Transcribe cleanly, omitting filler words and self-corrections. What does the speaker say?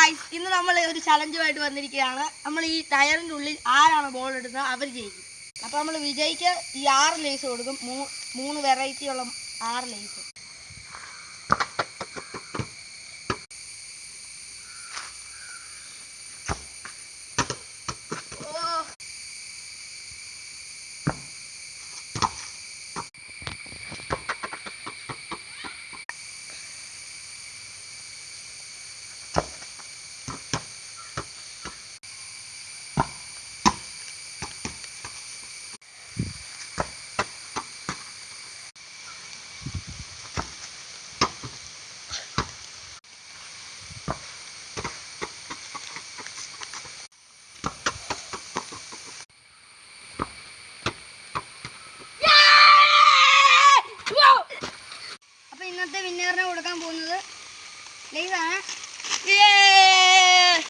Guys, ഇന്ന് നമ്മൾ ഒരു ചലഞ്ചുമായിട്ട് വന്നിരിക്കുകയാണ്. നമ്മൾ ഈ ടയറിൻ്റെ ഉള്ളിൽ ആരാണ് ബോൾ ഇടുന്നത് അവർ ജയിക്കും. അപ്പോൾ നമ്മൾ വിജയിക്ക് ഈ 6 ലേസ് കൊടുക്കും. 3 വെറൈറ്റി ഉള്ള 6 ലേസ്. ഇന്നത്തെ വിന്നറിനെ കൊടുക്കാൻ പോകുന്നത് ലേസാണ്.